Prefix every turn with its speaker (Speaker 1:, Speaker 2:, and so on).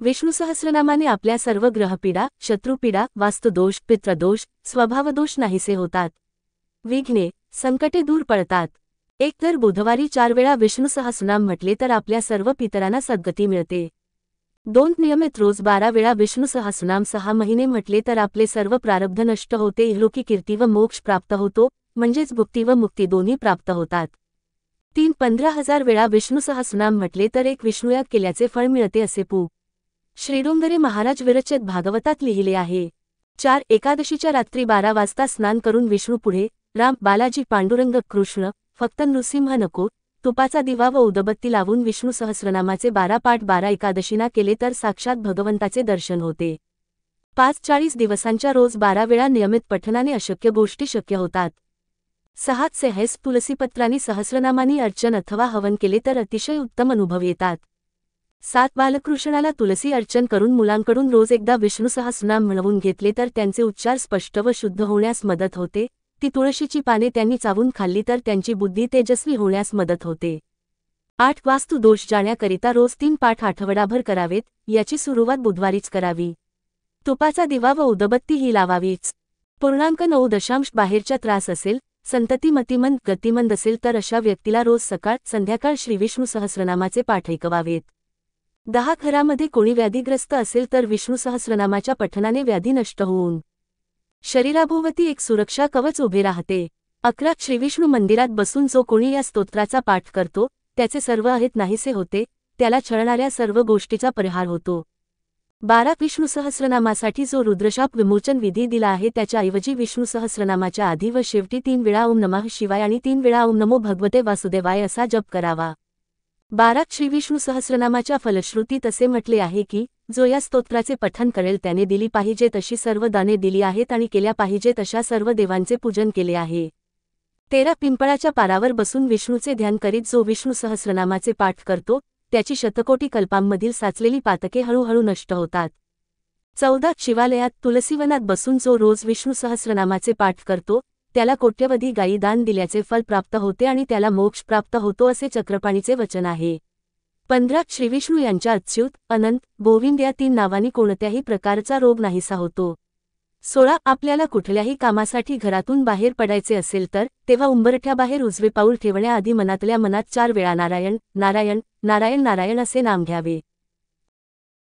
Speaker 1: विष्णू सहस्रनामाने आपल्या सर्व ग्रहपीडा, शत्रुपीडा, वास्तुदोष, पितृदोष, स्वभावदोष नाहीसे होतात. विघ्ने, संकटे दूर पडतात. एक तर बुधवारी 4 वेळा विष्णू सहस्रनाम म्हटले तर आपल्या सर्व पितरांना सद्गती मिळते. 2 नियमित रोज 12 वेळा विष्णू सहस्रनाम 6 महिने म्हटले तर आपले सर्व प्रारब्ध नष्ट होते, इहलोकी कीर्ती व मोक्ष प्राप्त होतो, म्हणजेच भुक्ती व मुक्ती दोन्ही प्राप्त होतात. 3 15,000 वेळा विष्णू सहस्रनाम म्हटले तर एक विष्णुयाग केल्याचे फळ मिळते असे पु. श्रीडोंगरे महाराज विरचित भागवतात लिहिले आहे. 4 एकादशीच्या रात्री 12 वाजता स्नान करून विष्णूपुढे राम, बालाजी, पांडुरंग, कृष्ण, फक्त नृसिंह नको, तुपाचा दिवा व उदबत्ती लावून विष्णू सहस्रनामाचे 12 पाठ 12 एकादशीना केले तर साक्षात भगवंताचे दर्शन होते. 45 दिवसांच्या रोज 12 वेळा नियमित पठनाने अशक्य गोष्टी शक्य होतात. 6 सेहेस तुलसीपत्रांनी सहस्रनामानी अर्चन अथवा हवन केले तर अतिशय उत्तम अनुभव येतात. 7 बालकृष्णाला तुलसी अर्चन करून मुलांकडून रोज एकदा विष्णू सहस्रनाम म्हणवून घेतले तर त्यांचे उच्चार स्पष्ट व शुद्ध होण्यास मदत होते. ती तुळशीची पाने त्यांनी चावून खाल्ली तर त्यांची बुद्धी तेजस्वी होण्यास मदत होते. 8 वास्तु दोष जाण्याकरिता रोज 3 पाठ आठवडाभर करावेत. याची सुरुवात बुधवारीच करावी. तुपाचा दिवा व उदबत्ती ही लावावीच. पूर्णांक 9 बाहेरच्या त्रास असेल, संतती मतिमंद गतिमंद असेल तर अशा व्यक्तीला रोज सकाळ संध्याकाळ श्रीविष्णू सहस्रनामाचे पाठ ऐकवावेत. 10 घरामध्ये कोणी व्याधीग्रस्त असेल तर विष्णू सहस्रनामाच्या पठनाने व्याधी नष्ट होऊन शरीराभोवती एक सुरक्षा कवच उभे राहते. 11 श्रीविष्णू मंदिरात बसून जो कोणी या स्तोत्राचा पाठ करतो त्याचे सर्व अहित नाहीसे होते, त्याला छळणाऱ्या सर्व गोष्टीचा परिहार होतो. 12 विष्णू सहस्रनामासाठी जो रुद्रशाप विमोचन विधी दिला आहे त्याच्याऐवजी विष्णू सहस्रनामाच्या आधी व शेवटी 3 वेळा ओम नमः शिवाय आणि 3 वेळा ओम नमो भगवते वासुदेवाय असा जप करावा. 12 श्रीविष्णू सहस्रनामाच्या फलश्रुतीत असे म्हटले आहे की जो या स्तोत्राचे पठण करेल त्याने दिली पाहिजेत अशी सर्व दाने दिली आहेत आणि केल्या पाहिजेत अशा सर्व देवांचे पूजन केले आहे. 13 पिंपळाच्या पारावर बसून विष्णूचे ध्यान करीत जो विष्णू सहस्रनामाचे पाठ करतो त्याची शतकोटी कल्पांमधील साचलेली पातके हळूहळू नष्ट होतात. 14 शिवालयात तुलसीवनात बसून जो रोज विष्णू सहस्रनामाचे पाठ करतो त्याला कोट्यवधी गायी दान दिल्याचे फल प्राप्त होते आणि त्याला मोक्ष प्राप्त होतो असे चक्रपाणीचे वचन आहे. 15 श्रीविष्णू यांच्या अच्युत, अनंत, गोविंद या 3 नावांनी कोणत्याही प्रकारचा रोग नाहीसा होतो. 16 आपल्याला कुठल्याही कामासाठी घरातून बाहेर पडायचे असेल तर तेव्हा उंबरठ्याबाहेर उजवे पाऊल ठेवण्याआधी मनातल्या मनात 4 वेळा नारायण नारायण नारायण नारायण असे नाम घ्यावे.